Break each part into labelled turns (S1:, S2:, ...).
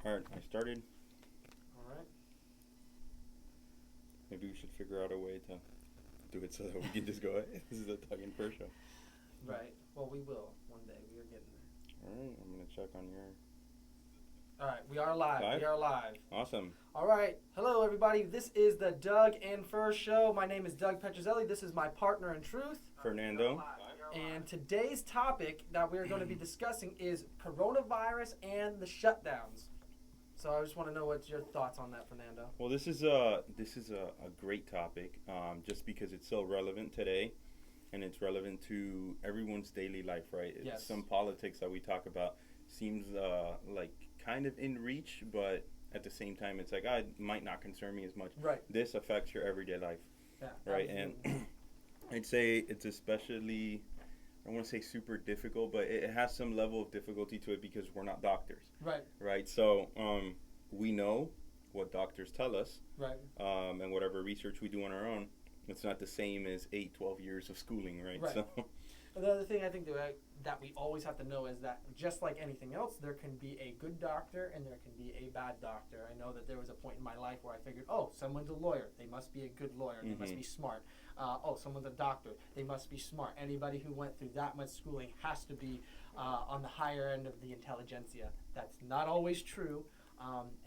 S1: Alright, I started.
S2: All right.
S1: Maybe we should figure out a way to do it so that we can just go, hey, this is a Doug and Fur show.
S2: Right. Well, we will one day. We are getting there.
S1: Alright, I'm going to check on your.
S2: All right. We are live.
S1: Live?
S2: We are live.
S1: Awesome.
S2: All right. Hello, everybody. This is the Doug and Fur Show. My name is Doug Petrozelli. This is my partner in truth.
S1: Fernando.
S2: And today's topic that we're going to be discussing is coronavirus and the shutdowns. So I just want to know what's your thoughts on that, Fernando.
S1: Well, this is a great topic, just because it's so relevant today, and it's relevant to everyone's daily life, right? It's
S2: Yes.
S1: Some politics that we talk about seems like kind of in reach, but at the same time, it's like, it might not concern me as much.
S2: Right.
S1: This affects your everyday life,
S2: Yeah.
S1: right?
S2: Absolutely.
S1: And I'd say it's especially, I don't want to say super difficult, but it has some level of difficulty to it because we're not doctors,
S2: Right.
S1: right? So we know what doctors tell us,
S2: Right.
S1: and whatever research we do on our own. It's not the same as 8, 12 years of schooling, right?
S2: Right.
S1: So,
S2: The other thing I think that we always have to know is that just like anything else, there can be a good doctor and there can be a bad doctor. I know that there was a point in my life where I figured, oh, someone's a lawyer. They must be a good lawyer. They must be smart. Oh, someone's a doctor. They must be smart. Anybody who went through that much schooling has to be on the higher end of the intelligentsia. That's not always true.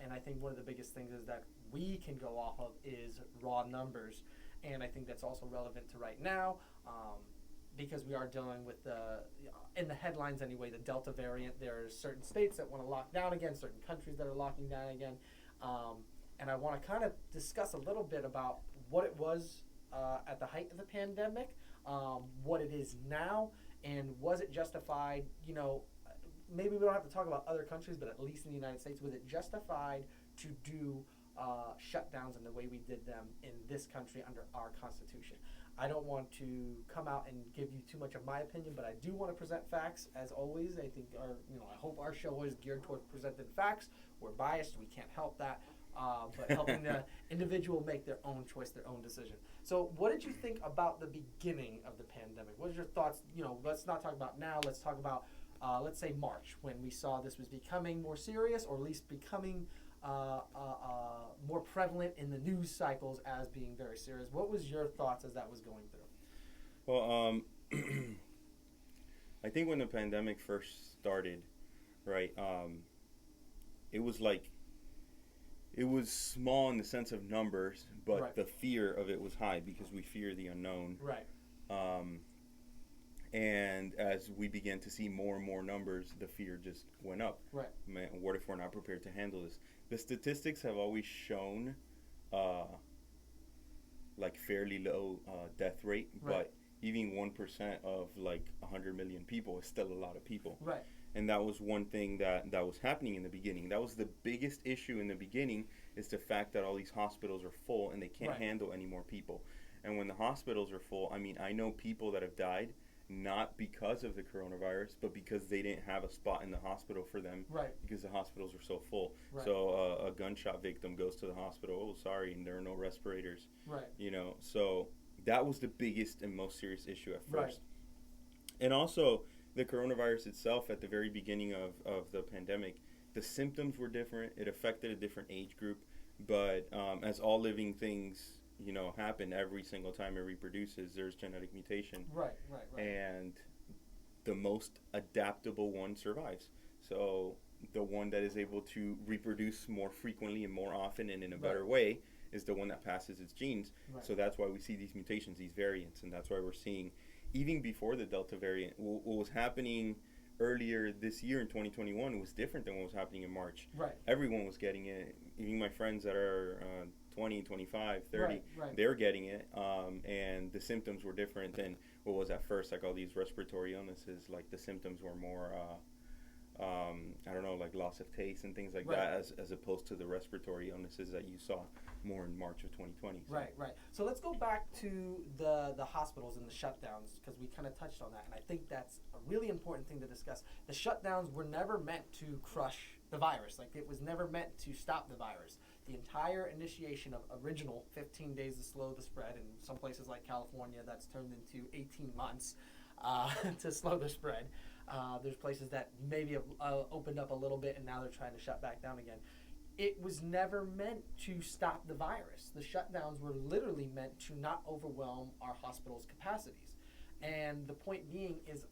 S2: And I think one of the biggest things is that we can go off of is raw numbers. And I think that's also relevant to right now. Because we are dealing with in the headlines anyway, the Delta variant. There are certain states that want to lock down again, certain countries that are locking down again. And I want to kind of discuss a little bit about what it was at the height of the pandemic, what it is now, and was it justified, maybe we don't have to talk about other countries, but at least in the United States, was it justified to do shutdowns in the way we did them in this country under our Constitution? I don't want to come out and give you too much of my opinion, but I do want to present facts as always. I think I hope our show is geared toward presenting facts. We're biased, we can't help that, but helping the individual make their own choice, their own decision. So, what did you think about the beginning of the pandemic? What are your thoughts? Let's not talk about now. Let's talk about, let's say March, when we saw this was becoming more serious, or at least becoming more prevalent in the news cycles as being very serious. What was your thoughts as that was going through?
S1: well, I think when the pandemic first started, right, it was like, it was small in the sense of numbers, but
S2: Right.
S1: the fear of it was high because we fear the unknown.
S2: Right.
S1: And as we began to see more and more numbers, the fear just went up.
S2: Right.
S1: Man, what if we're not prepared to handle this? The statistics have always shown like fairly low death rate,
S2: Right.
S1: but even 1% of like 100 million people is still a lot of people.
S2: Right.
S1: And that was one thing that was happening in the beginning. That was the biggest issue in the beginning, is the fact that all these hospitals are full and they can't
S2: Right.
S1: handle any more people. And when the hospitals are full, I mean, I know people that have died not because of the coronavirus, but because they didn't have a spot in the hospital for them,
S2: Right.
S1: because the hospitals were so full.
S2: Right.
S1: So a gunshot victim goes to the hospital, oh, sorry, and there are no respirators,
S2: Right.
S1: So that was the biggest and most serious issue at
S2: Right.
S1: first. And also, the coronavirus itself, at the very beginning of the pandemic, the symptoms were different. It affected a different age group. But as all living things, happen every single time it reproduces, there's genetic mutation.
S2: Right. Right. Right.
S1: And the most adaptable one survives. So the one that is able to reproduce more frequently and more often and in a better
S2: Right.
S1: way is the one that passes its genes.
S2: Right.
S1: So that's why we see these mutations, these variants, and that's why we're seeing, even before the Delta variant, what was happening earlier this year in 2021 was different than what was happening in March.
S2: Right.
S1: Everyone was getting it. Even my friends that are 20, 25, 30,
S2: Right. Right.
S1: they're getting it. And the symptoms were different than what was at first, like all these respiratory illnesses. Like the symptoms were more, I don't know, like loss of taste and things like
S2: Right.
S1: that, as opposed to the respiratory illnesses that you saw more in March of 2020. So.
S2: Right, right. So let's go back to the hospitals and the shutdowns, because we kind of touched on that, and I think that's a really important thing to discuss. The shutdowns were never meant to crush the virus. Like, it was never meant to stop the virus. The entire initiation of original 15 days to slow the spread, in some places like California, that's turned into 18 months to slow the spread. There's places that maybe have opened up a little bit and now they're trying to shut back down again. It was never meant to stop the virus. The shutdowns were literally meant to not overwhelm our hospitals' capacities. And the point being is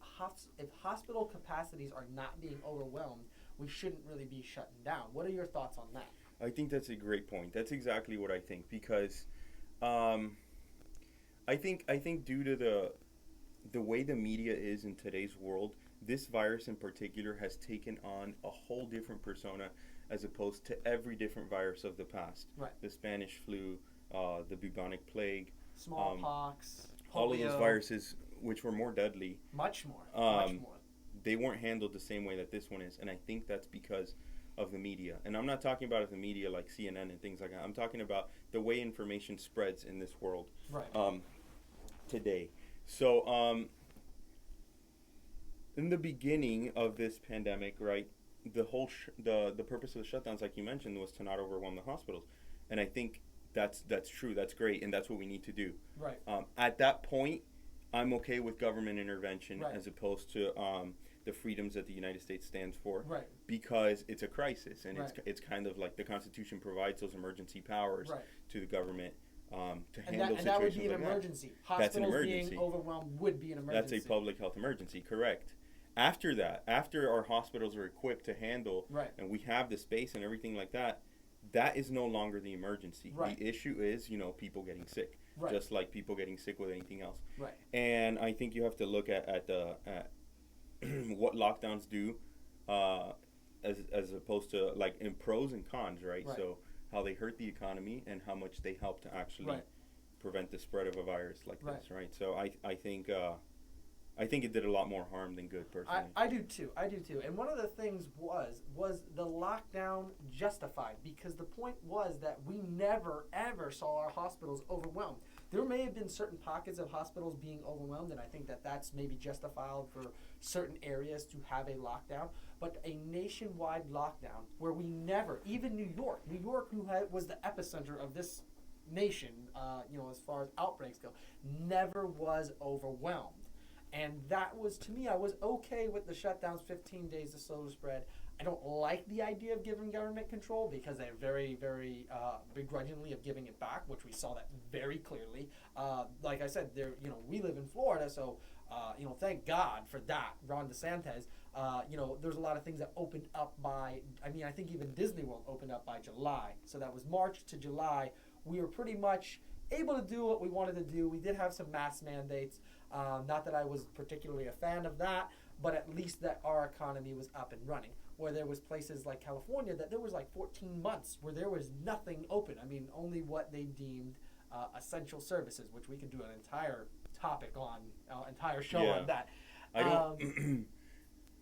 S2: if hospital capacities are not being overwhelmed, we shouldn't really be shutting down. What are your thoughts on that?
S1: I think that's a great point. That's exactly what I think, because I think due to the way the media is in today's world, this virus in particular has taken on a whole different persona as opposed to every different virus of the past.
S2: Right.
S1: The Spanish flu, the bubonic plague,
S2: smallpox,
S1: all of
S2: polio,
S1: those viruses, which were more deadly,
S2: much more.
S1: they weren't handled the same way that this one is, and I think that's because of the media. And I'm not talking about the media like CNN and things like that. I'm talking about the way information spreads in this world
S2: Right.
S1: Today. So in the beginning of this pandemic, right, the whole the purpose of the shutdowns, like you mentioned, was to not overwhelm the hospitals, and I think that's true. That's great, and that's what we need to do.
S2: Right.
S1: At that point, I'm okay with government intervention
S2: Right.
S1: as opposed to the freedoms that the United States stands for,
S2: Right.
S1: because it's a crisis, and
S2: Right.
S1: it's kind of like the Constitution provides those emergency powers
S2: Right.
S1: to the government to
S2: And
S1: handle
S2: that would
S1: situations
S2: be an
S1: like that.
S2: emergency.
S1: That's an
S2: Hospitals
S1: emergency.
S2: being overwhelmed would be an emergency.
S1: That's a public health emergency, correct. After that, after our hospitals are equipped to handle,
S2: Right.
S1: and we have the space and everything like that, that is no longer the emergency.
S2: Right.
S1: The issue is, people getting sick,
S2: Right.
S1: just like people getting sick with anything else.
S2: Right.
S1: And I think you have to look at what lockdowns do, as opposed to like in pros and cons, right?
S2: Right.
S1: So how they hurt the economy and how much they help to actually
S2: Right.
S1: prevent the spread of a virus like
S2: Right.
S1: this, right? So I think it did a lot more harm than good, personally.
S2: I do too. And one of the things was the lockdown justified? Because the point was that we never ever saw our hospitals overwhelmed. There may have been certain pockets of hospitals being overwhelmed, and I think that that's maybe justified for certain areas to have a lockdown. But a nationwide lockdown where we never, even New York, who was the epicenter of this nation, as far as outbreaks go, never was overwhelmed. And that was, to me, I was okay with the shutdowns, 15 days to slow the spread. I don't like the idea of giving government control because they're very, very begrudgingly of giving it back, which we saw that very clearly. Like I said, we live in Florida, so thank God for that. Ron DeSantis, there's a lot of things that opened up by, I think even Disney World opened up by July. So that was March to July. We were pretty much able to do what we wanted to do. We did have some mask mandates. Not that I was particularly a fan of that, but at least that our economy was up and running. Where there was places like California that there was like 14 months where there was nothing open. Only what they deemed essential services, which we could do an entire topic on, entire show on that.
S1: I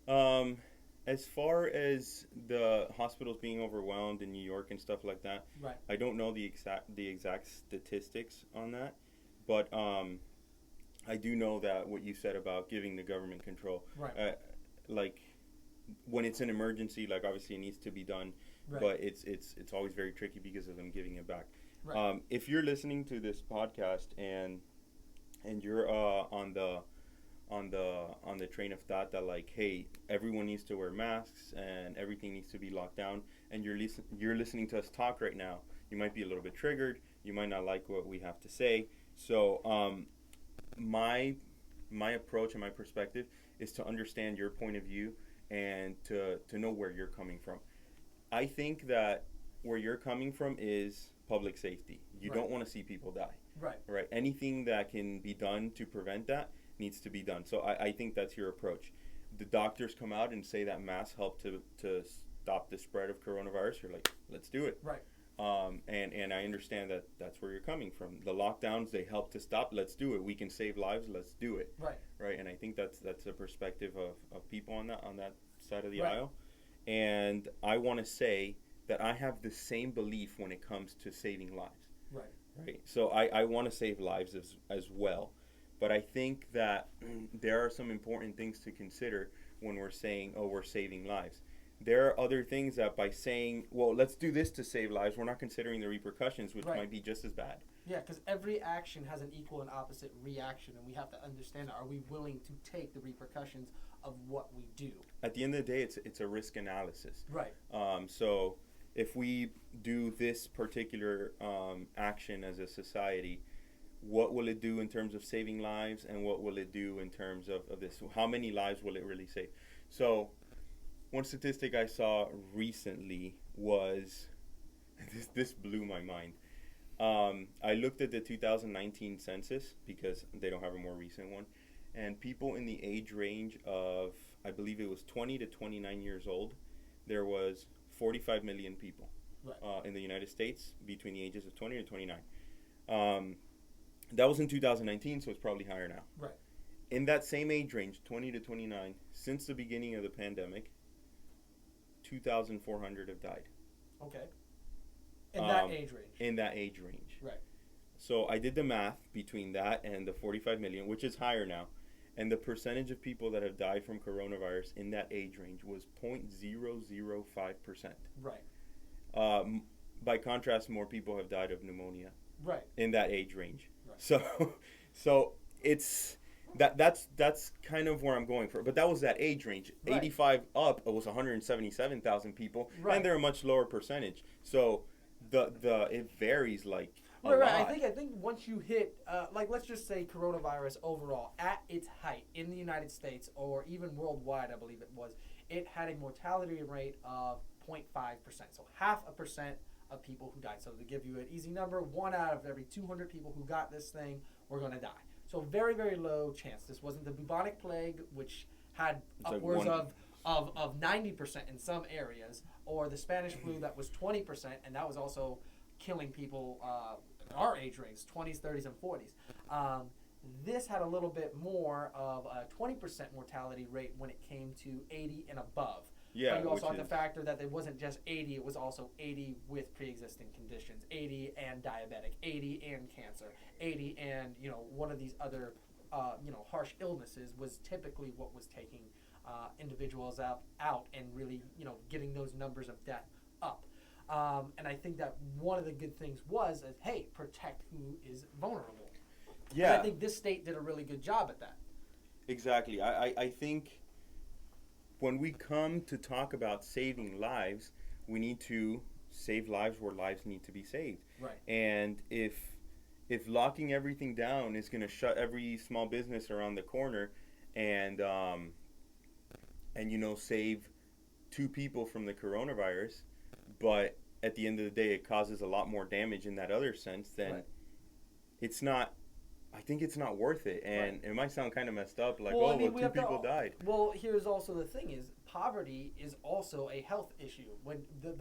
S1: don't. As far as the hospitals being overwhelmed in New York and stuff like that,
S2: Right.
S1: I don't know the exact statistics on that, but I do know that what you said about giving the government control,
S2: Right.
S1: like when it's an emergency, like obviously it needs to be done,
S2: Right.
S1: but it's always very tricky because of them giving it back.
S2: Right.
S1: If you're listening to this podcast and you're on the train of thought that like, hey, everyone needs to wear masks and everything needs to be locked down, and you're listening to us talk right now, you might be a little bit triggered. You might not like what we have to say. So my approach and my perspective is to understand your point of view and to know where you're coming from. I think that where you're coming from is public safety. You
S2: Right.
S1: don't want to see people die.
S2: Right.
S1: Right. Anything that can be done to prevent that needs to be done. So I think that's your approach. The doctors come out and say that masks help to stop the spread of coronavirus. You're like, let's do it.
S2: Right.
S1: And I understand that that's where you're coming from. The lockdowns, they help to stop. Let's do it. We can save lives. Let's do it.
S2: Right.
S1: Right. And I think that's a perspective of people on that side of the
S2: Right.
S1: aisle. And I want to say that I have the same belief when it comes to saving lives.
S2: Right.
S1: Right. So I want to save lives as well. But I think that there are some important things to consider when we're saying, oh, we're saving lives. There are other things that by saying, well, let's do this to save lives, we're not considering the repercussions, which
S2: Right.
S1: might be just as bad.
S2: Yeah, because every action has an equal and opposite reaction, and we have to understand, are we willing to take the repercussions of what we do.
S1: At the end of the day, it's a risk analysis.
S2: Right.
S1: So if we do this particular action as a society, what will it do in terms of saving lives, and what will it do in terms of this? How many lives will it really save? So one statistic I saw recently was, this blew my mind. I looked at the 2019 census because they don't have a more recent one, and people in the age range of, I believe it was 20 to 29 years old, there was 45 million people
S2: Right.
S1: in the United States between the ages of 20 to 29. That was in 2019, so it's probably higher now.
S2: Right.
S1: In that same age range, 20 to 29, since the beginning of the pandemic, 2,400 have died.
S2: Okay. In that age range.
S1: In that age range.
S2: Right.
S1: So I did the math between that and the 45 million, which is higher now, and the percentage of people that have died from coronavirus in that age range was 0.005%.
S2: Right.
S1: By contrast, more people have died of pneumonia
S2: Right.
S1: in that age range.
S2: Right.
S1: So it's that's kind of where I'm going for. But that was that age range.
S2: Right.
S1: 85 up, it was 177,000 people,
S2: Right.
S1: and they're a much lower percentage. So the it varies like a
S2: Right,
S1: lot.
S2: right. I think once you hit, like, let's just say coronavirus overall at its height in the United States or even worldwide, I believe it was, it had a mortality rate of 0.5%. So 0.5% of people who died. So to give you an easy number, 1 out of every 200 people who got this thing were going to die. So very, very low chance. This wasn't the bubonic plague, which had
S1: It's like
S2: upwards
S1: one-
S2: of 90% in some areas, or the Spanish flu that was 20%, and that was also killing people in our age range, 20s, 30s, and 40s. This had a little bit more of a 20% mortality rate when it came to 80 and above.
S1: Yeah,
S2: But you also
S1: which
S2: have to
S1: is-
S2: factor that it wasn't just 80, it was also 80 with pre-existing conditions, 80 and diabetic, 80 and cancer, 80 and, one of these other, harsh illnesses was typically what was taking individuals out and really, getting those numbers of death up. And I think that one of the good things was, hey, protect who is vulnerable.
S1: Yeah,
S2: And I think this state did a really good job at that.
S1: exactly. I think when we come to talk about saving lives, we need to save lives where lives need to be saved.
S2: Right.
S1: And if locking everything down is going to shut every small business around the corner and save 2 people from the coronavirus, but at the end of the day it causes a lot more damage in that other sense, then
S2: Right.
S1: it's not. I think it's not worth it, and it might sound kind of messed up, like,
S2: Well, I mean,
S1: 2 people died.
S2: Well, here's also the thing: is poverty is also a health issue. When the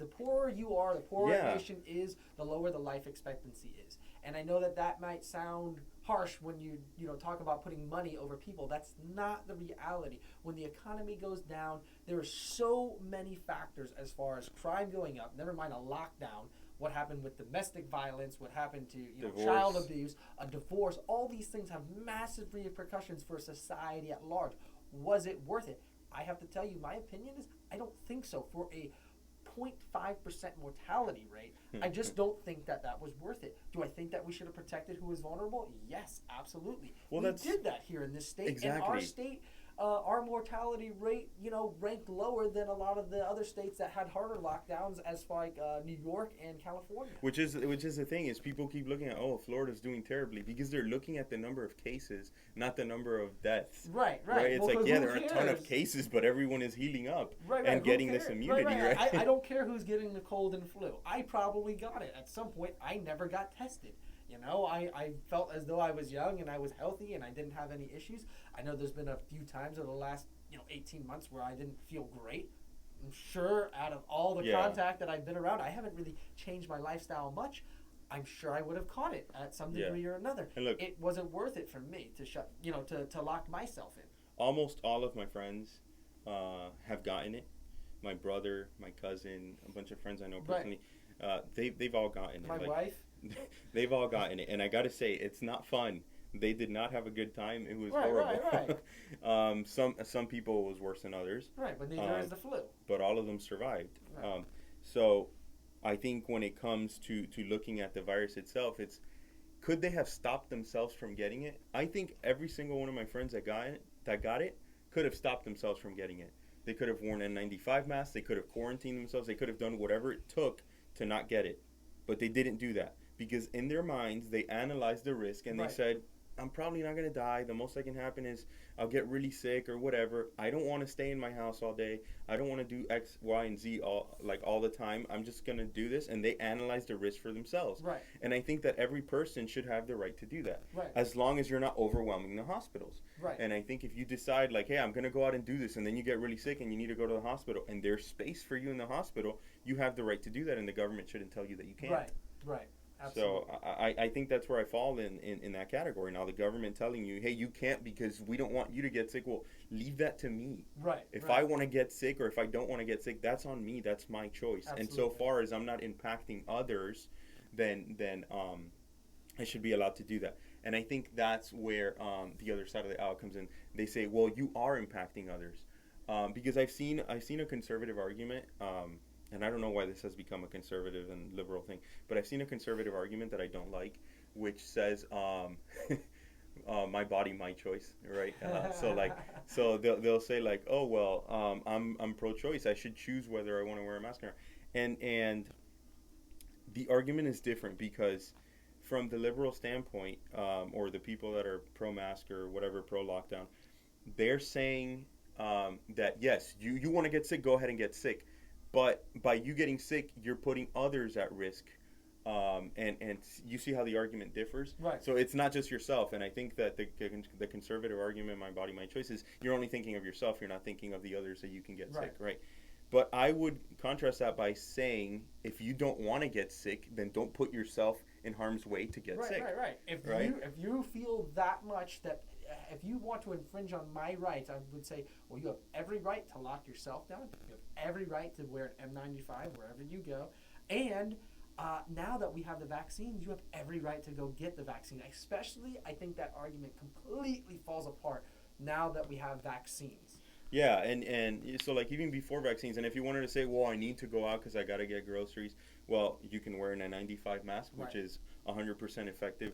S2: poorer you are, the poorer
S1: Yeah.
S2: a nation is, the lower the life expectancy is. And I know that might sound harsh when you talk about putting money over people. That's not the reality. When the economy goes down, there are so many factors as far as crime going up. Never mind a lockdown. What happened with domestic violence, what happened to child abuse, a divorce, all these things have massive repercussions for society at large. Was it worth it? I have to tell you, my opinion is I don't think so. For a 0.5% mortality rate, I just don't think that was worth it. Do I think that we should have protected who was vulnerable? Yes, absolutely.
S1: Well,
S2: we
S1: that's
S2: did that here in this state.
S1: exactly.
S2: In our state, our mortality rate, ranked lower than a lot of the other states that had harder lockdowns, as like New York and California.
S1: Which is the thing, is people keep looking at, Florida's doing terribly, because they're looking at the number of cases, not the number of deaths.
S2: Right.
S1: It's
S2: Well,
S1: like,
S2: 'cause
S1: yeah,
S2: who
S1: there are a ton of
S2: cares?
S1: cases, but everyone is healing up
S2: Right,
S1: and
S2: who
S1: getting this
S2: cares?
S1: immunity, right?
S2: I don't care who's getting the cold and flu. I probably got it. At some point, I never got tested. I felt as though I was young and I was healthy and I didn't have any issues. I know there's been a few times over the last 18 months where I didn't feel great. I'm sure out of all the contact that I've been around, I haven't really changed my lifestyle much. I'm sure I would have caught it at some degree or another.
S1: And look,
S2: it wasn't worth it for me to to lock myself in.
S1: Almost all of my friends have gotten it. My brother, my cousin, a bunch of friends I know personally, they've all gotten it.
S2: My wife.
S1: They've all gotten it, and I gotta say, it's not fun. They did not have a good time. It was horrible.
S2: Right.
S1: Some people it was worse than others.
S2: Right, but neither is the flu.
S1: But all of them survived.
S2: Right.
S1: So I think when it comes to looking at the virus itself, could they have stopped themselves from getting it? I think every single one of my friends that got it could have stopped themselves from getting it. They could have worn N95 masks. They could have quarantined themselves. They could have done whatever it took to not get it. But they didn't do that because in their minds, they analyzed the risk and they said, I'm probably not going to die. The most that can happen is I'll get really sick or whatever. I don't want to stay in my house all day. I don't want to do X, Y, and Z all the time. I'm just going to do this. And they analyze the risk for themselves.
S2: Right.
S1: And I think that every person should have the right to do that.
S2: Right.
S1: As long as you're not overwhelming the hospitals.
S2: Right.
S1: And I think if you decide like, hey, I'm going to go out and do this, and then you get really sick and you need to go to the hospital, and there's space for you in the hospital, you have the right to do that, and the government shouldn't tell you that you can't.
S2: Right. Right. Absolutely.
S1: So I think that's where I fall in that category. Now the government telling you, hey, you can't because we don't want you to get sick. Well, leave that to me.
S2: Right.
S1: If I want to get sick or if I don't want to get sick, that's on me. That's my choice.
S2: Absolutely.
S1: And so far as I'm not impacting others, then I should be allowed to do that. And I think that's where the other side of the aisle comes in. They say, well, you are impacting others. Because I've seen a conservative argument. And I don't know why this has become a conservative and liberal thing, but I've seen a conservative argument that I don't like, which says, "My body, my choice." Right? So they'll say like, "Oh well, I'm pro-choice. I should choose whether I want to wear a mask or not." And the argument is different because, from the liberal standpoint, or the people that are pro-mask or whatever, pro-lockdown, they're saying that yes, you want to get sick, go ahead and get sick. But by you getting sick, you're putting others at risk, and you see how the argument differs.
S2: Right.
S1: So it's not just yourself, and I think that the conservative argument, my body, my choice, is you're only thinking of yourself. You're not thinking of the others that you can get sick, right? But I would contrast that by saying, if you don't want to get sick, then don't put yourself in harm's way to get sick.
S2: Right. If you feel that much that. If you want to infringe on my rights, I would say, well, you have every right to lock yourself down. You have every right to wear an N95 wherever you go. And now that we have the vaccines, you have every right to go get the vaccine. Especially, I think that argument completely falls apart now that we have vaccines.
S1: Yeah, and so like even before vaccines, and if you wanted to say, well, I need to go out because I got to get groceries, well, you can wear an N95 mask, which is 100% effective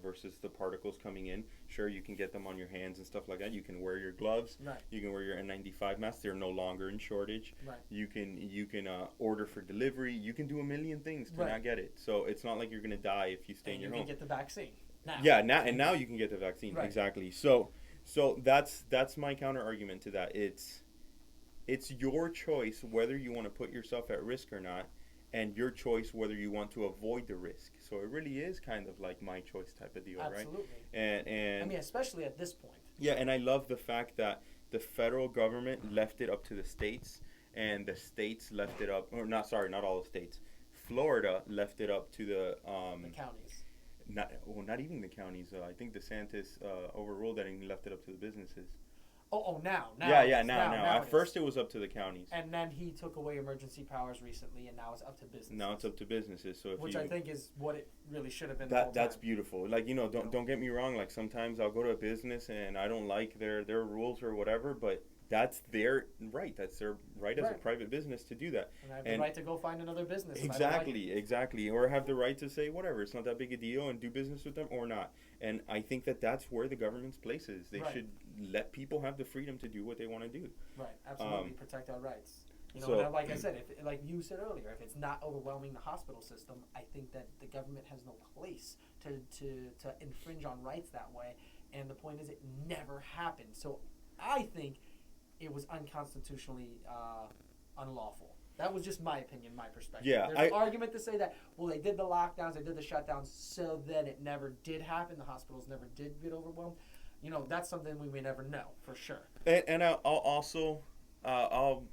S1: versus the particles coming in. Sure, you can get them on your hands and stuff like that. You can wear your gloves.
S2: Right.
S1: You can wear your N95 mask. They're no longer in shortage.
S2: Right.
S1: You can order for delivery. You can do a million things to not get it. So it's not like you're going to die if you stay in your home.
S2: You can get the vaccine now.
S1: Yeah, now you can get the vaccine.
S2: Right.
S1: Exactly. So that's my counter argument to that. It's your choice whether you want to put yourself at risk or not, and your choice whether you want to avoid the risk. So it really is kind of like my choice type of deal, right?
S2: Absolutely.
S1: And
S2: I mean, especially at this point.
S1: Yeah, and I love the fact that the federal government left it up to the states, and the states left it up, or not all the states. Florida left it up to the
S2: counties.
S1: Not even the counties. I think DeSantis overruled that and he left it up to the businesses.
S2: Now.
S1: Now. At first, it was up to the counties.
S2: And then he took away emergency powers recently, and now it's up to businesses.
S1: Now it's up to businesses. So
S2: which I think is what it really should have been.
S1: That's beautiful. Like, don't get me wrong. Like, sometimes I'll go to a business and I don't like their rules or whatever, but that's their right. That's their right as a private business to do that.
S2: And I have the right to go find another business.
S1: Exactly. Or have the right to say whatever. It's not that big a deal and do business with them or not. And I think that that's where the government's place is. They should let people have the freedom to do what they want to do.
S2: Right. Absolutely. Protect our rights. And like I said, like you said earlier, if it's not overwhelming the hospital system, I think that the government has no place to infringe on rights that way. And the point is, it never happened. So I think it was unconstitutionally unlawful. That was just my opinion, my perspective.
S1: Yeah,
S2: There's an argument to say that, well, they did the lockdowns, they did the shutdowns, so that it never did happen. The hospitals never did get overwhelmed. That's something we may never know for sure.
S1: And I'll also I'll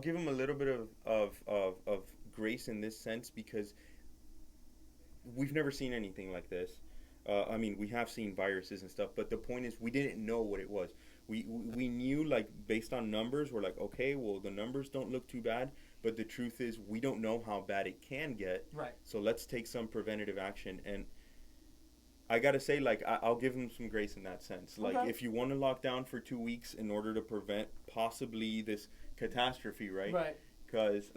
S1: give them a little bit of grace in this sense because we've never seen anything like this. I mean, we have seen viruses and stuff, but the point is we didn't know what it was. We knew, like, based on numbers, we're like, okay, well, the numbers don't look too bad, but the truth is we don't know how bad it can get.
S2: Right.
S1: So let's take some preventative action. And I got to say, like, I'll give them some grace in that sense. Like, if you want to lock down for 2 weeks in order to prevent possibly this catastrophe, right?
S2: Right.
S1: Because,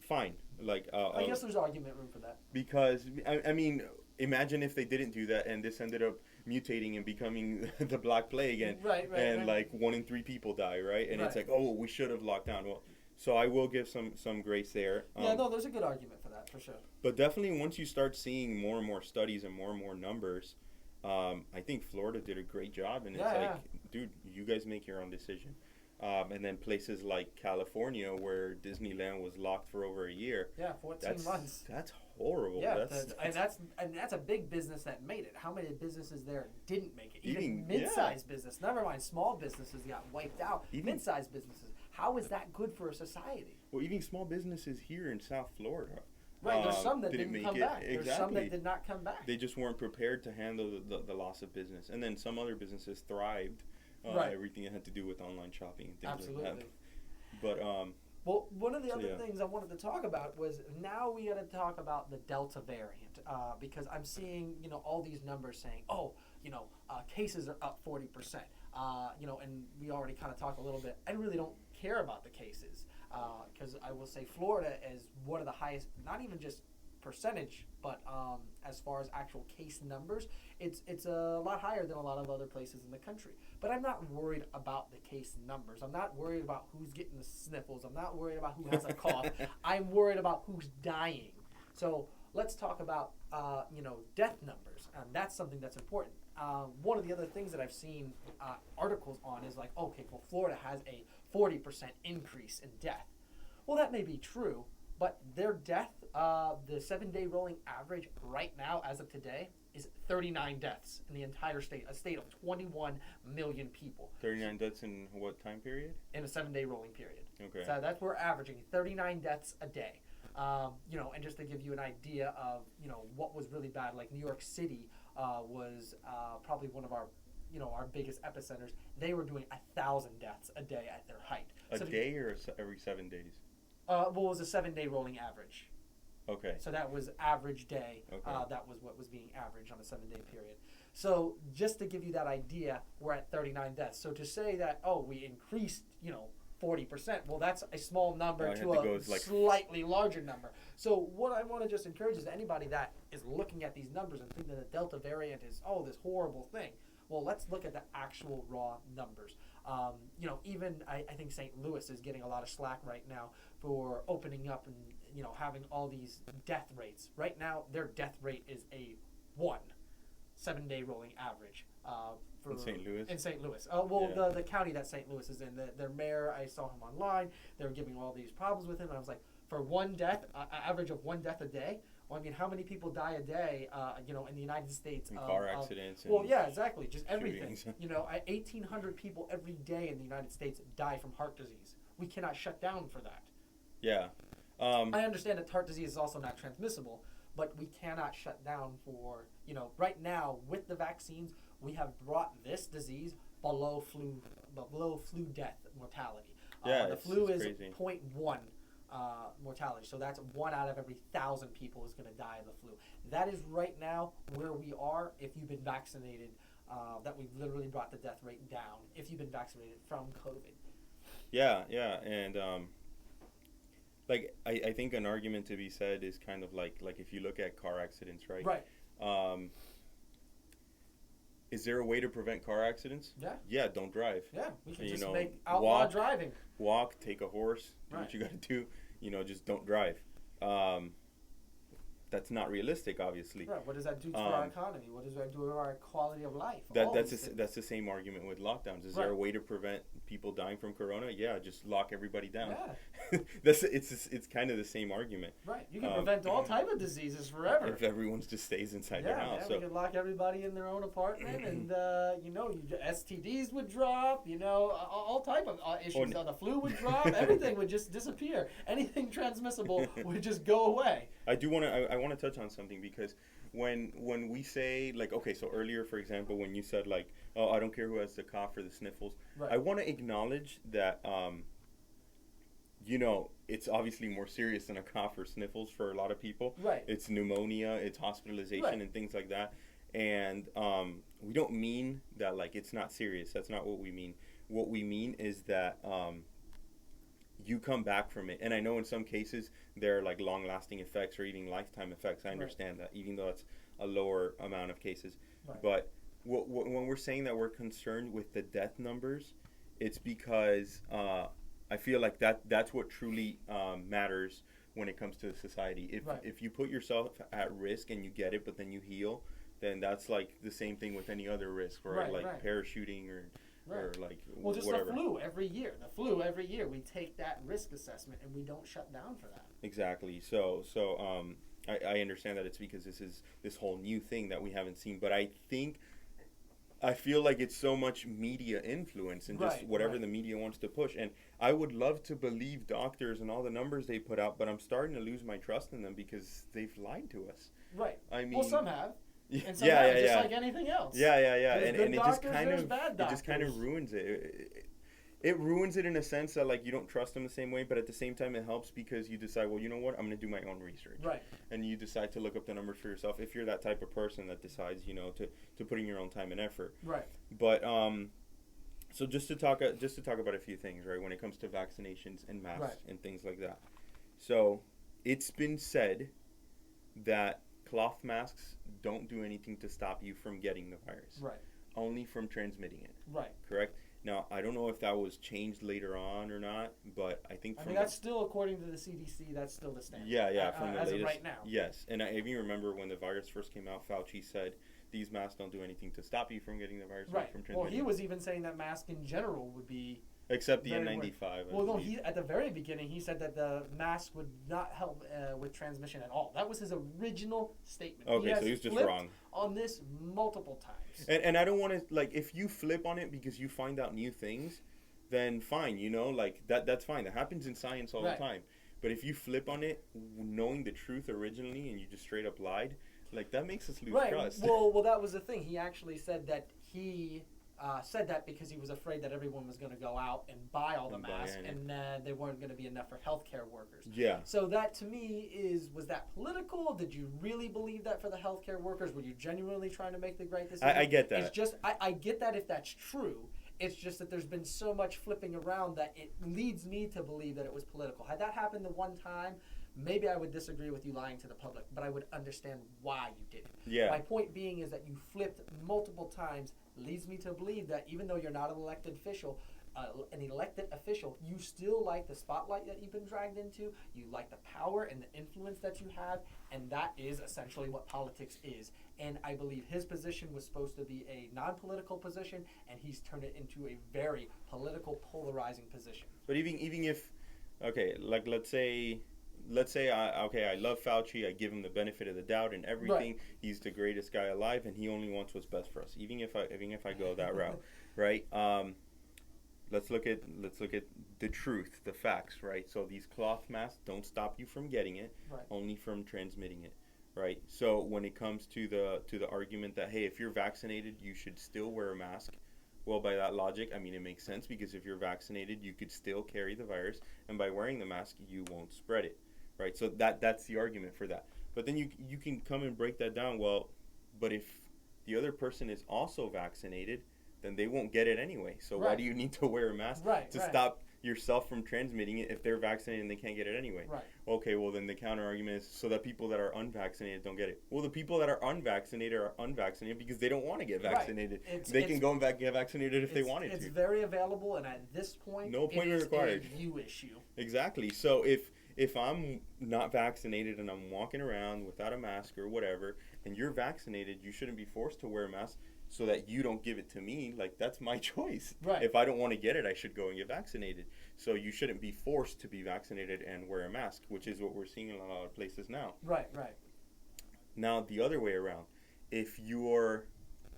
S1: fine. Like,
S2: I guess there's argument room for that.
S1: Because, I mean, imagine if they didn't do that and this ended up mutating and becoming the Black Plague, and
S2: Right,
S1: and like 1 in 3 people die, right? And it's
S2: Right.
S1: like, oh, we should have locked down. Well, so I will give some grace there.
S2: Yeah, no, there's a good argument for that, for sure.
S1: But definitely, once you start seeing more and more studies and more numbers, I think Florida did a great job. And it's like, dude, you guys make your own decision. And then places like California, where Disneyland was locked for over a year.
S2: Yeah, 14 months.
S1: That's horrible.
S2: Yeah, and that's a big business that made it. How many businesses there didn't make it? Even mid-sized business. Never mind, small businesses got wiped out. Mid-sized businesses. How is that good for a society?
S1: Well, even small businesses here in South Florida.
S2: Right, there's some that didn't come back.
S1: Exactly.
S2: There's some that did not come back.
S1: They just weren't prepared to handle the loss of business. And then some other businesses thrived. Everything that had to do with online shopping and things
S2: Absolutely.
S1: like that. But
S2: well, one of the other things I wanted to talk about was now we got to talk about the Delta variant because I'm seeing all these numbers saying, cases are up 40%. And we already kind of talked a little bit. I really don't care about the cases because I will say Florida is one of the highest, not even just percentage, but as far as actual case numbers, it's a lot higher than a lot of other places in the country. But I'm not worried about the case numbers. I'm not worried about who's getting the sniffles. I'm not worried about who has a cough. I'm worried about who's dying. So let's talk about death numbers. That's something that's important. One of the other things that I've seen articles on is like, okay, well, Florida has a 40% increase in death. Well, that may be true, but their death, the 7-day rolling average right now, as of today, is 39 deaths in the entire state, a state of 21 million people.
S1: 39 deaths in what time period?
S2: In a 7-day rolling period.
S1: Okay.
S2: So that's we're averaging 39 deaths a day. And just to give you an idea of, what was really bad, like New York City was probably one of our biggest epicenters. They were doing 1,000 deaths a day at their height.
S1: A day or every 7 days?
S2: Well, it was a 7-day rolling average.
S1: Okay.
S2: So that was average day.
S1: Okay.
S2: That was what was being averaged on a 7-day period. So just to give you that idea, we're at 39 deaths. So to say that, we increased, 40%, well, that's a small number to a slightly larger number. So what I want to just encourage is anybody that is looking at these numbers and thinking that the Delta variant is, this horrible thing. Well, let's look at the actual raw numbers. Even I think St. Louis is getting a lot of slack right now for opening up and, having all these death rates. Right now, their death rate is a 7-day rolling average.
S1: In St. Louis?
S2: In St. Louis. The county that St. Louis is in, their mayor, I saw him online. They were giving all these problems with him, and I was like, for one death, average of 1 death a day. Well, I mean, how many people die a day, in the United States?
S1: In car accidents.
S2: Well, yeah, exactly. Just everything.
S1: Shootings.
S2: 1,800 people every day in the United States die from heart disease. We cannot shut down for that.
S1: Yeah.
S2: I understand that heart disease is also not transmissible, but we cannot shut down for, right now with the vaccines, we have brought this disease below flu death mortality. The flu is
S1: crazy.
S2: 0.1 mortality, so that's 1 out of every 1,000 people is going to die of the flu. That is right now where we are if you've been vaccinated, that we've literally brought the death rate down if you've been vaccinated from COVID.
S1: Yeah, and I think an argument to be said is kind of like if you look at car accidents, right?
S2: Right.
S1: Is there a way to prevent car accidents?
S2: Yeah.
S1: Yeah, don't drive.
S2: Yeah, we can just make outlaw driving.
S1: Walk, take a horse, do what you got to do. Just don't drive. That's not realistic, obviously.
S2: Right. What does that do to our economy? What does that do to our quality of life?
S1: That's the same argument with lockdowns. Is there a way to prevent people dying from corona? Yeah, just lock everybody down.
S2: Yeah.
S1: It's kind of the same argument.
S2: Right. You can prevent all type of diseases forever
S1: if everyone just stays inside their house.
S2: Yeah, we could lock everybody in their own apartment, and STDs would drop. All type of issues. The flu would drop. Everything would just disappear. Anything transmissible would just go away.
S1: I want to touch on something because when we say so earlier, for example, when you said I don't care who has the cough or the sniffles,
S2: right.
S1: I want to acknowledge that it's obviously more serious than a cough or sniffles for a lot of people.
S2: Right.
S1: It's pneumonia, it's hospitalization,
S2: right.
S1: and things like that. And we don't mean that it's not serious. That's not what we mean. What we mean is that you come back from it. And I know in some cases there are long-lasting effects or even lifetime effects. I understand that, even though it's a lower amount of cases.
S2: Right.
S1: But when we're saying that we're concerned with the death numbers, it's because I feel like that's what truly matters when it comes to society. If you put yourself at risk and you get it, but then you heal, then that's like the same thing with any other risk, right? Like parachuting or like
S2: just
S1: whatever.
S2: The flu every year. We take that risk assessment and we don't shut down for that.
S1: Exactly. So I understand that it's because this is this whole new thing that we haven't seen, but I feel like it's so much media influence and just whatever the media wants to push. And I would love to believe doctors and all the numbers they put out, but I'm starting to lose my trust in them because they've lied to us.
S2: Right.
S1: I mean,
S2: well, some have. And some
S1: yeah,
S2: have, just like anything else.
S1: Yeah.
S2: There's
S1: And
S2: it
S1: just kind of ruins it. It ruins it in a sense that like you don't trust them the same way, but at the same time it helps because you decide, well, you know what, I'm going to do my own research.
S2: Right.
S1: And you decide to look up the numbers for yourself if you're that type of person that decides, to put in your own time and effort.
S2: Right.
S1: But so just to talk about a few things, right, when it comes to vaccinations and masks and things like that. So it's been said that cloth masks don't do anything to stop you from getting the virus.
S2: Right.
S1: Only from transmitting it.
S2: Right.
S1: Correct? Now, I don't know if that was changed later on or not, but I think
S2: that's still, according to the CDC, that's still the standard.
S1: Yeah, from the
S2: as
S1: latest.
S2: Of right now.
S1: Yes, and I even remember when the virus first came out, Fauci said, these masks don't do anything to stop you from getting the virus.
S2: Right.
S1: From transmitting.
S2: Well, he was even saying that masks in general would be...
S1: Except the N95.
S2: Well, no, at the very beginning, he said that the mask would not help with transmission at all. That was his original statement.
S1: Okay, so he was just wrong
S2: on this multiple times.
S1: And I don't want to, like, if you flip on it because you find out new things, then fine, like, that's fine. That happens in science all the time. But if you flip on it, knowing the truth originally, and you just straight up lied, like, that makes us lose trust.
S2: Well, that was the thing. He actually said that he... said that because he was afraid that everyone was going to go out and buy all the masks and there weren't going to be enough for healthcare workers.
S1: Yeah.
S2: So that to me was that political? Did you really believe that for the healthcare workers? Were you genuinely trying to make the right decision?
S1: I get that.
S2: It's just, I get that if that's true. It's just that there's been so much flipping around that it leads me to believe that it was political. Had that happened the one time, maybe I would disagree with you lying to the public, but I would understand why you did it.
S1: Yeah.
S2: My point being is that you flipped multiple times leads me to believe that even though you're not an elected official, you still like the spotlight that you've been dragged into. You like the power and the influence that you have, and that is essentially what politics is. And I believe his position was supposed to be a non-political position, and he's turned it into a very political, polarizing position.
S1: But even if, okay, like let's say I love Fauci, I give him the benefit of the doubt and everything.
S2: Right.
S1: He's the greatest guy alive, and he only wants what's best for us. Even if I go that route, right? Let's look at the truth, the facts, right? So these cloth masks don't stop you from getting it, only from transmitting it, right? So when it comes to the argument that, hey, if you're vaccinated, you should still wear a mask. Well, by that logic, I mean, it makes sense because if you're vaccinated, you could still carry the virus, and by wearing the mask, you won't spread it. Right, so that's the argument for that. But then you can come and break that down. Well, but if the other person is also vaccinated, then they won't get it anyway. So why do you need to wear a mask to stop yourself from transmitting it if they're vaccinated and they can't get it anyway?
S2: Right.
S1: Okay, well then the counter argument is so that people that are unvaccinated don't get it. Well, the people that are unvaccinated because they don't want to get vaccinated. They can go and get vaccinated if they wanted to.
S2: It's very available, and at this point,
S1: no appointment required.
S2: It is a you issue.
S1: Exactly. So if I'm not vaccinated and I'm walking around without a mask or whatever, and you're vaccinated, you shouldn't be forced to wear a mask so that you don't give it to me. Like, that's my choice.
S2: Right.
S1: If I don't want to get it, I should go and get vaccinated. So you shouldn't be forced to be vaccinated and wear a mask, which is what we're seeing in a lot of places now.
S2: Right.
S1: Now, the other way around, if you're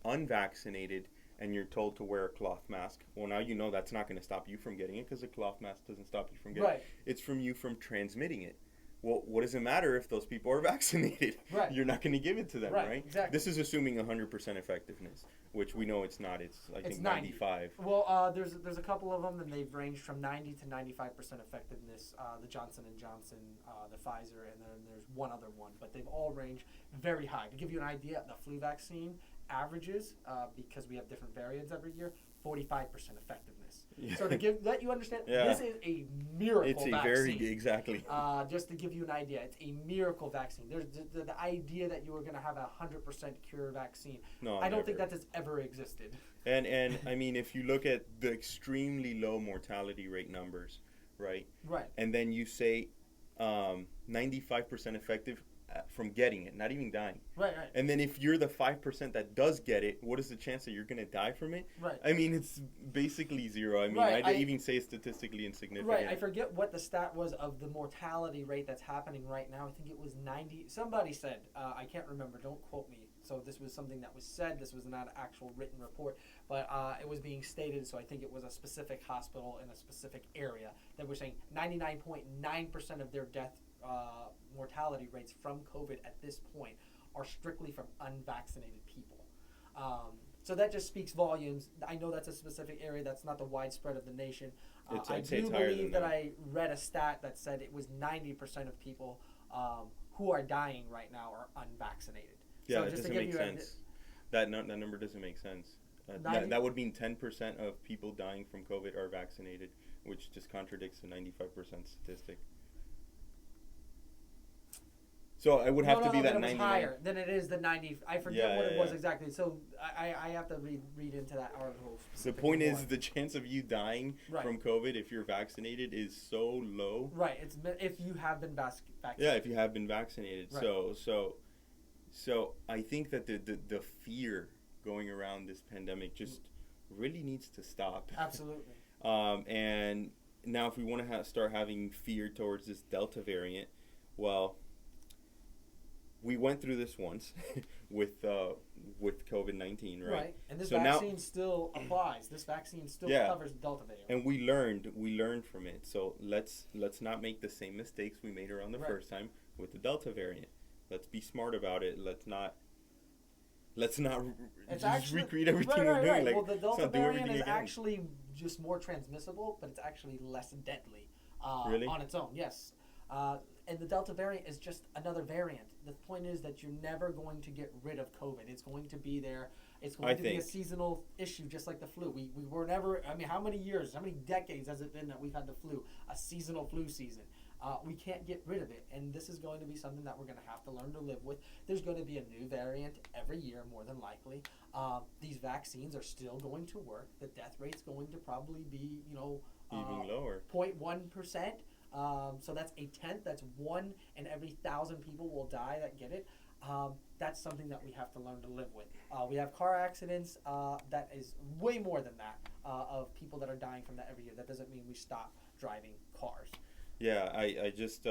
S1: unvaccinated and you're told to wear a cloth mask, well, now you know that's not going to stop you from getting it because a cloth mask doesn't stop you from getting it. It's from you from transmitting it. Well, what does it matter if those people are vaccinated?
S2: Right.
S1: You're not going to give it to them, right?
S2: Exactly.
S1: This is assuming 100% effectiveness, which we know it's not. It's, I think, 95.
S2: Well, there's a couple of them, and they've ranged from 90 to 95% effectiveness. The Johnson & Johnson, the Pfizer, and then there's one other one. But they've all ranged very high. To give you an idea, the flu vaccine, averages, because we have different variants every year, 45% effectiveness.
S1: Yeah.
S2: So to let you understand,
S1: Yeah.
S2: this is a miracle
S1: It's a
S2: vaccine.
S1: exactly.
S2: Just to give you an idea, it's a miracle vaccine. There's the idea that you are going to have a 100% cure vaccine.
S1: No,
S2: I don't think
S1: never.
S2: that has ever existed.
S1: And I mean, if you look at the extremely low mortality rate numbers, right?
S2: Right.
S1: And then you say 95% effective from getting it, not even dying.
S2: Right.
S1: And then if you're the 5% that does get it, what is the chance that you're going to die from it?
S2: Right.
S1: I mean, it's basically zero. I mean,
S2: Right,
S1: I'd even say statistically insignificant.
S2: Right, I forget what the stat was of the mortality rate that's happening right now. I think it was 90. Somebody said, I can't remember, don't quote me. So this was something that was said. This was not an actual written report, but it was being stated. So I think it was a specific hospital in a specific area that were saying 99.9% of their death mortality rates from COVID at this point are strictly from unvaccinated people. So that just speaks volumes. I know that's a specific area. That's not the widespread of the nation. I do believe that I read a stat that said it was 90% of people who are dying right now are unvaccinated.
S1: Yeah,
S2: so
S1: that
S2: just
S1: doesn't
S2: to give
S1: make
S2: you
S1: sense. That number doesn't make sense. That would mean 10% of people dying from COVID are vaccinated, which just contradicts the 95% statistic. So it would have to be that 99.
S2: Higher than it is the 90. I forget what it was exactly. So I have to read into that article.
S1: The point is the chance of you dying from COVID if you're vaccinated is so low.
S2: Right. It's if you have been vaccinated.
S1: Yeah, if you have been vaccinated.
S2: Right.
S1: So I think that the fear going around this pandemic just really needs to stop.
S2: Absolutely.
S1: And now if we want to start having fear towards this Delta variant, well, we went through this once with COVID-19, right?
S2: Right, and this vaccine still applies. This vaccine still covers Delta variant.
S1: And we learned from it. So let's not make the same mistakes we made around the first time with the Delta variant. Let's be smart about it. Let's not just recreate everything we're doing. Like,
S2: well, the Delta variant is actually just more transmissible, but it's actually less deadly on its own. Yes. And the Delta variant is just another variant. The point is that you're never going to get rid of COVID. It's going to be there. It's going to be a seasonal issue, just like the flu. We were never, I mean, how many years, how many decades has it been that we've had the flu, a seasonal flu season? We can't get rid of it, and this is going to be something that we're going to have to learn to live with. There's going to be a new variant every year, more than likely. These vaccines are still going to work. The death rate's going to probably be,
S1: even lower,
S2: 0.1%. So that's a tenth. That's 1 in every 1,000 people will die that get it. That's something that we have to learn to live with. We have car accidents. That is way more than that of people that are dying from that every year. That doesn't mean we stop driving cars.
S1: Yeah, I just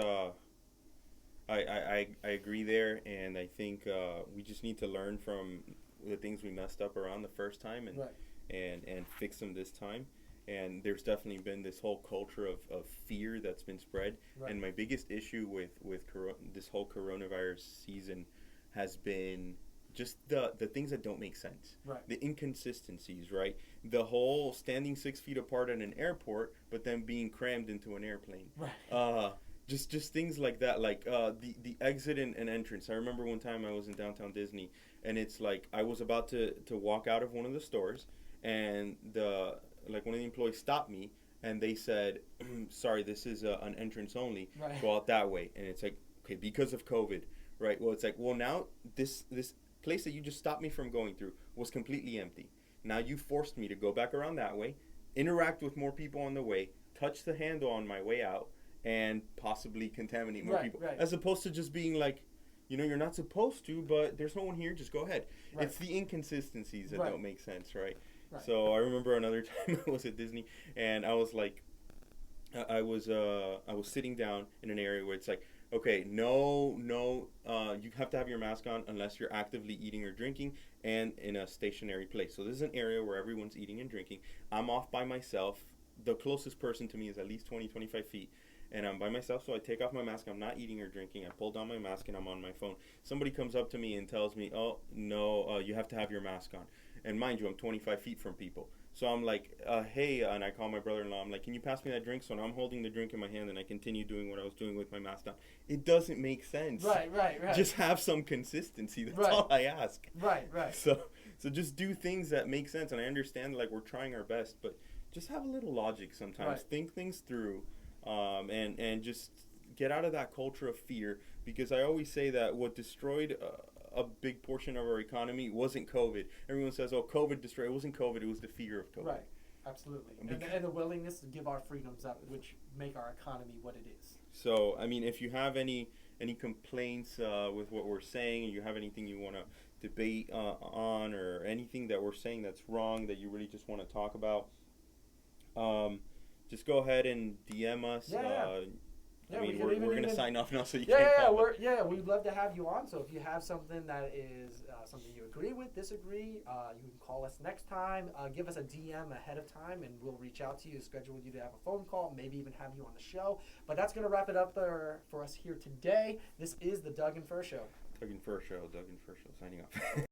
S1: I agree there, and I think we just need to learn from the things we messed up around the first time and fix them this time. And there's definitely been this whole culture of fear that's been spread.
S2: Right.
S1: And my biggest issue with this whole coronavirus season has been just the things that don't make sense.
S2: Right.
S1: The inconsistencies, right? The whole standing 6 feet apart at an airport, but then being crammed into an airplane.
S2: Right.
S1: Just things like that, like the exit and entrance. I remember one time I was in downtown Disney, and it's like I was about to walk out of one of the stores, and one of the employees stopped me, and they said, sorry, this is an entrance only.
S2: Right.
S1: Go out that way. And it's like, okay, because of COVID, right? Well, it's like, well, now this place that you just stopped me from going through was completely empty. Now you forced me to go back around that way, interact with more people on the way, touch the handle on my way out, and possibly contaminate more people.
S2: Right.
S1: As opposed to just being like, you're not supposed to, but there's no one here, just go ahead. Right. It's the inconsistencies that don't make sense, right? Right. So I remember another time I was at Disney, and I was like, I was sitting down in an area where it's like, okay, no, you have to have your mask on unless you're actively eating or drinking and in a stationary place. So this is an area where everyone's eating and drinking. I'm off by myself. The closest person to me is at least 20, 25 feet. And I'm by myself, so I take off my mask. I'm not eating or drinking. I pull down my mask, and I'm on my phone. Somebody comes up to me and tells me, oh, no, you have to have your mask on. And mind you, I'm 25 feet from people. So I'm like, hey, and I call my brother-in-law. I'm like, can you pass me that drink? So now I'm holding the drink in my hand, and I continue doing what I was doing with my mask on. It doesn't make sense.
S2: Right.
S1: Just have some consistency. That's all I ask.
S2: Right.
S1: So just do things that make sense. And I understand like we're trying our best, but just have a little logic sometimes.
S2: Right.
S1: Think things through, and just get out of that culture of fear. Because I always say that what destroyed a big portion of our economy wasn't COVID. Everyone says, "Oh, COVID destroyed." It wasn't COVID. It was the fear of COVID.
S2: Right. Absolutely. And the willingness to give our freedoms up, which make our economy what it is.
S1: So, I mean, if you have any complaints with what we're saying, and you have anything you want to debate on, or anything that we're saying that's wrong that you really just want to talk about, just go ahead and DM us.
S2: Yeah.
S1: I
S2: Yeah,
S1: mean,
S2: we
S1: we're
S2: can
S1: going to
S2: even
S1: sign off now, so you
S2: Yeah,
S1: can't
S2: yeah,
S1: comment.
S2: we'd love to have you on. So if you have something that is something you agree with, disagree, you can call us next time. Give us a DM ahead of time, and we'll reach out to you, schedule you to have a phone call, maybe even have you on the show. But that's going to wrap it up for us here today. This is the Doug and Fur Show.
S1: Doug and Fur Show, signing off.